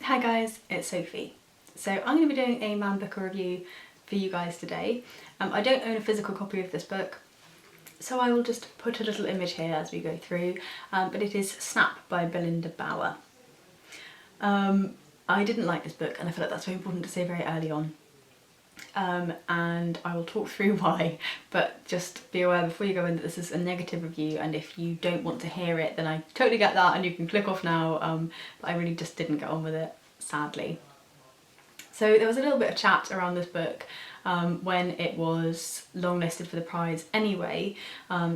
Hi guys, it's Sophie. So I'm going to be doing a Man Booker review for you guys today. I don't own a physical copy of this book, so I will just put a little image here as we go through, but it is Snap by Belinda Bauer. I didn't like this book and I feel like that's very important to say very early on. And I will talk through why, but just be aware before you go in that this is a negative review, and if you don't want to hear it then I totally get that and you can click off now, but I really just didn't get on with it, sadly. So there was a little bit of chat around this book when it was longlisted for the prize anyway,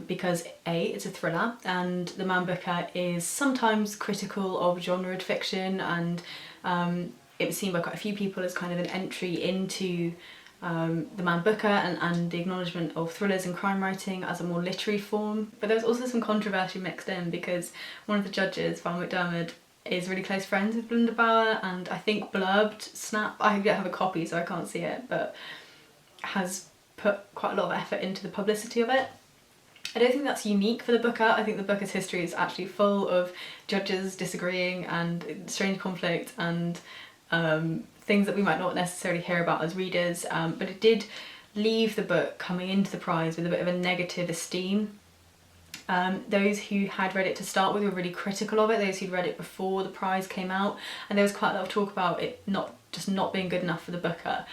because A, it's a thriller and the Man Booker is sometimes critical of genred fiction, and it was seen by quite a few people as kind of an entry into the Man Booker and the acknowledgement of thrillers and crime writing as a more literary form. But there was also some controversy mixed in because one of the judges, Val McDermott, is really close friends with Belinda Bauer, and I think blurbed Snap, I don't have a copy so I can't see it, but has put quite a lot of effort into the publicity of it. I don't think that's unique for the Booker. I think the Booker's history is actually full of judges disagreeing and strange conflict and things that we might not necessarily hear about as readers, but it did leave the book coming into the prize with a bit of a negative esteem. Those who had read it to start with were really critical of it, those who'd read it before the prize came out, and there was quite a lot of talk about it not being good enough for the Booker.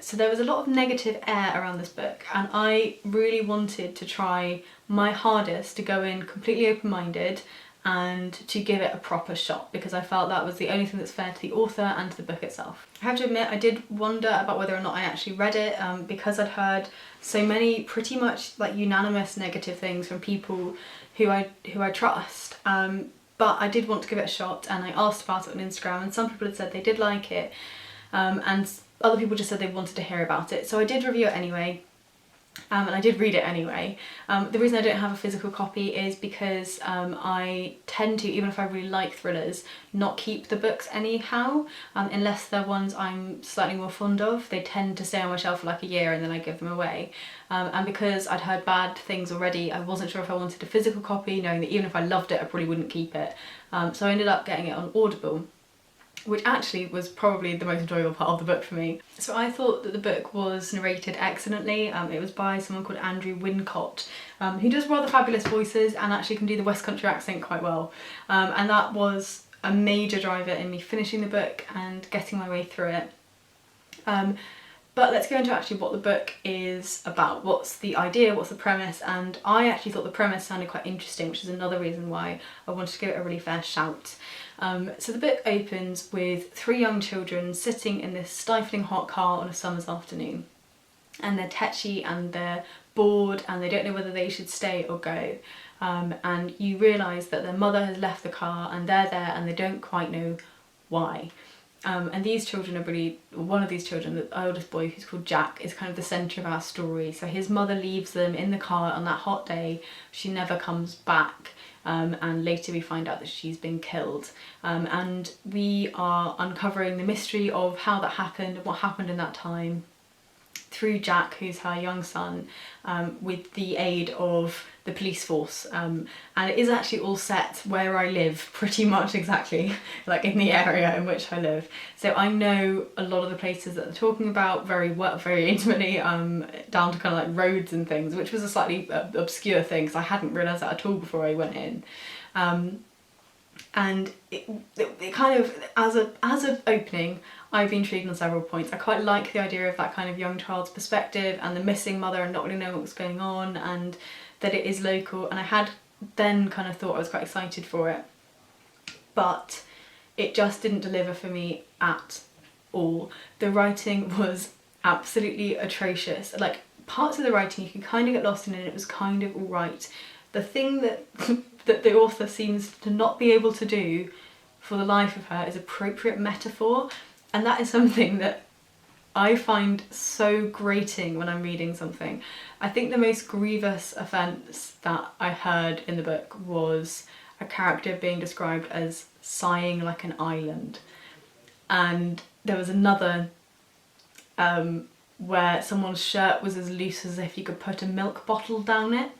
So there was a lot of negative air around this book, and I really wanted to try my hardest to go in completely open-minded and to give it a proper shot, because I felt that was the only thing that's fair to the author and to the book itself. I have to admit I did wonder about whether or not I actually read it, because I'd heard so many pretty much like unanimous negative things from people who I trust, but I did want to give it a shot, and I asked about it on Instagram, and some people had said they did like it, and other people just said they wanted to hear about it, so I did review it anyway. And I did read it anyway. The reason I don't have a physical copy is because I tend to, even if I really like thrillers, not keep the books anyhow, unless they're ones I'm slightly more fond of. They tend to stay on my shelf for like a year and then I give them away. And because I'd heard bad things already, I wasn't sure if I wanted a physical copy, knowing that even if I loved it, I probably wouldn't keep it. So I ended up getting it on Audible, which actually was probably the most enjoyable part of the book for me. So I thought that the book was narrated excellently. It was by someone called Andrew Wincott, who does rather fabulous voices and actually can do the West Country accent quite well. And that was a major driver in me finishing the book and getting my way through it. But let's go into actually what the book is about. What's the idea, what's the premise, and I actually thought the premise sounded quite interesting, which is another reason why I wanted to give it a really fair shout. So the book opens with three young children sitting in this stifling hot car on a summer's afternoon, and they're tetchy and they're bored and they don't know whether they should stay or go, and you realise that their mother has left the car and they're there and they don't quite know why. And these children are really, one of these children, the oldest boy, who's called Jack, is kind of the centre of our story. So his mother leaves them in the car on that hot day, she never comes back, and later we find out that she's been killed. And we are uncovering the mystery of how that happened and what happened in that time through Jack, who's her young son, with the aid of the police force. And it is actually all set where I live, pretty much exactly, like in the area in which I live. So I know a lot of the places that they're talking about very well, very intimately, down to kind of like roads and things, which was a slightly obscure thing because I hadn't realised that at all before I went in. And it kind of, as an opening, I've been intrigued on several points. I quite like the idea of that kind of young child's perspective and the missing mother and not really knowing what was going on, and that it is local, and I had then kind of thought I was quite excited for it, but it just didn't deliver for me at all. The writing was absolutely atrocious. Like, parts of the writing you could kind of get lost in and it was kind of alright. The thing that that the author seems to not be able to do for the life of her is appropriate metaphor, and that is something that I find so grating when I'm reading something. I think the most grievous offence that I heard in the book was a character being described as sighing like an island, and there was another where someone's shirt was as loose as if you could put a milk bottle down it,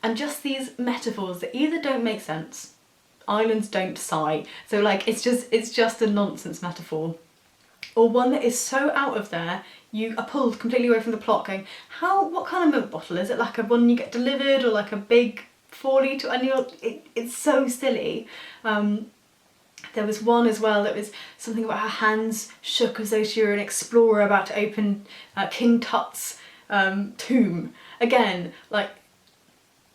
and just these metaphors that either don't make sense islands don't sigh. So like it's just a nonsense metaphor. Or one that is so out of there, you are pulled completely away from the plot going, what kind of milk bottle? Is it like a one you get delivered, or like a big 4 litre? And it's so silly. There was one as well that was something about her hands shook as though she were an explorer about to open King Tut's tomb. Again, like,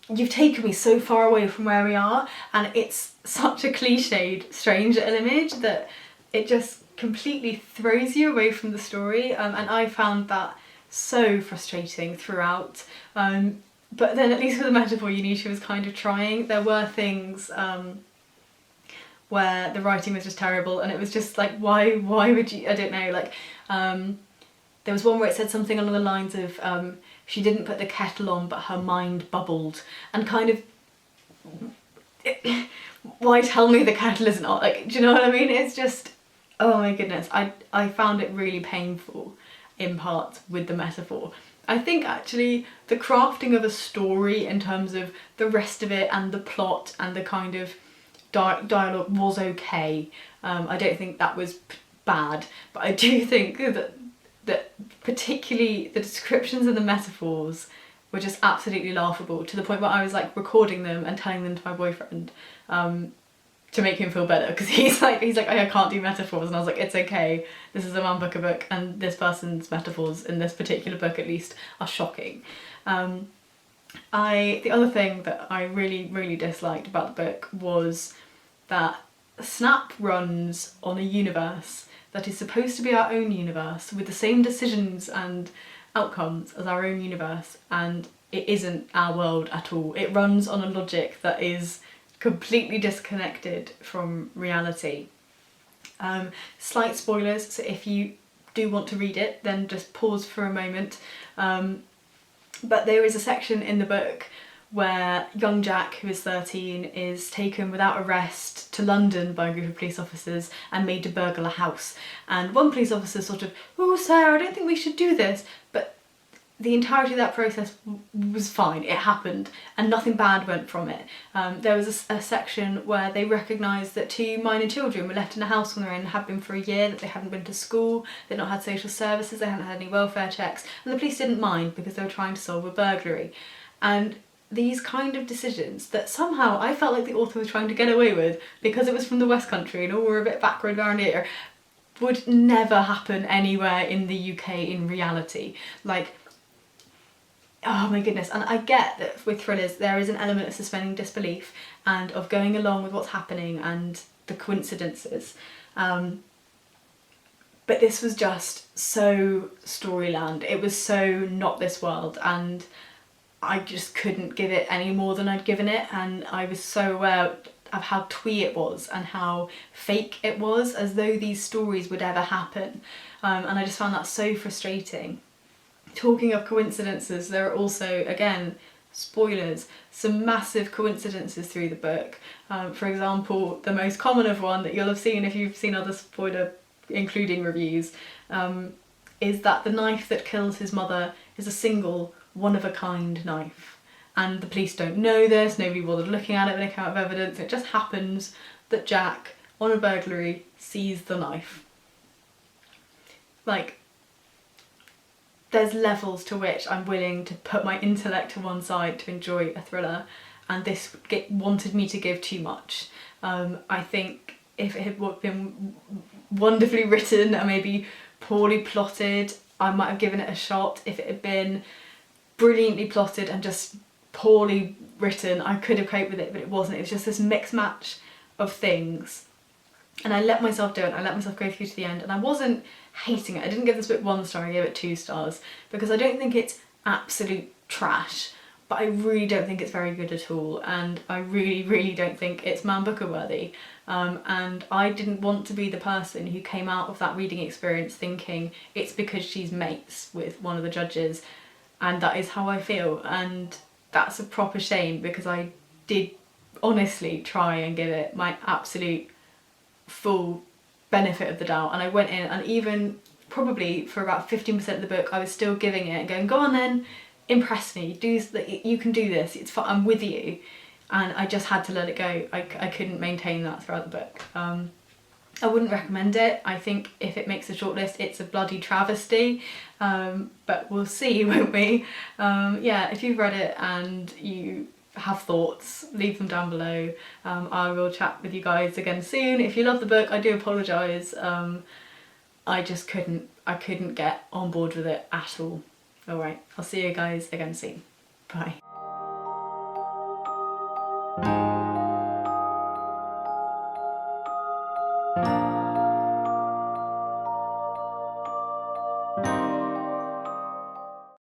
you've taken me so far away from where we are, and it's such a cliched, strange little image that it just completely throws you away from the story, and I found that so frustrating throughout. But then at least with the metaphor, you knew she was kind of trying. There were things where the writing was just terrible, and it was just like, why would you, I don't know, like, there was one where it said something along the lines of, she didn't put the kettle on but her mind bubbled, and kind of, why tell me the kettle isn't on? Like, do you know what I mean? It's just, oh my goodness, I found it really painful in parts with the metaphor. I think actually the crafting of a story in terms of the rest of it and the plot and the kind of dialogue was okay. I don't think that was bad, but I do think that particularly the descriptions and the metaphors were just absolutely laughable, to the point where I was like recording them and telling them to my boyfriend to make him feel better, because he's like I can't do metaphors, and I was like, it's okay, this is a Man Booker book and this person's metaphors in this particular book at least are shocking. The other thing that I really disliked about the book was that Snap runs on a universe that is supposed to be our own universe with the same decisions and outcomes as our own universe, and it isn't our world at all. It runs on a logic that is completely disconnected from reality. Slight spoilers, so if you do want to read it, then just pause for a moment. But there is a section in the book where young Jack, who is 13, is taken without arrest to London by a group of police officers and made to burgle a house. And one police officer sort of, oh Sarah, I don't think we should do this, but the entirety of that process was fine, it happened, and nothing bad went from it. There was a section where they recognised that 2 minor children were left in a house on their own and had been for a year, that they hadn't been to school, they'd not had social services, they hadn't had any welfare checks, and the police didn't mind because they were trying to solve a burglary. And these kind of decisions that somehow I felt like the author was trying to get away with, because it was from the West Country and all we're a bit backward around here, would never happen anywhere in the UK in reality. Like, oh my goodness. And I get that with thrillers there is an element of suspending disbelief and of going along with what's happening and the coincidences, but this was just so Storyland. It was so not this world, and I just couldn't give it any more than I'd given it, and I was so aware of how twee it was and how fake it was, as though these stories would ever happen, and I just found that so frustrating. Talking of coincidences, there are also, again, spoilers, some massive coincidences through the book. For example, the most common of one that you'll have seen if you've seen other spoiler including reviews, is that the knife that kills his mother is a single, one-of-a-kind knife. And the police don't know this, nobody bothered looking at it when it came out of evidence. It just happens that Jack, on a burglary, sees the knife. Like, there's levels to which I'm willing to put my intellect to one side to enjoy a thriller, and this wanted me to give too much. I think if it had been wonderfully written and maybe poorly plotted, I might have given it a shot. If it had been brilliantly plotted and just poorly written, I could have coped with it, but it wasn't. It was just this mix match of things, and I let myself do it. I let myself go through to the end, and I wasn't hating it. I didn't give this book 1 star, I gave it 2 stars, because I don't think it's absolute trash, but I really don't think it's very good at all, and I really don't think it's Man Booker worthy. And I didn't want to be the person who came out of that reading experience thinking it's because she's mates with one of the judges, and that is how I feel, and that's a proper shame, because I did honestly try and give it my absolute full benefit of the doubt, and I went in, and even probably for about 15% of the book I was still giving it and going, go on then, impress me, you can do this, it's fine, I'm with you. and I just had to let it go. I couldn't maintain that throughout the book. I wouldn't recommend it. I think if it makes a shortlist, it's a bloody travesty, but we'll see, won't we? Yeah, if you've read it and you have thoughts, leave them down below. I will chat with you guys again soon. If you love the book, I do apologise. I just couldn't get on board with it at all. Alright, I'll see you guys again soon. Bye.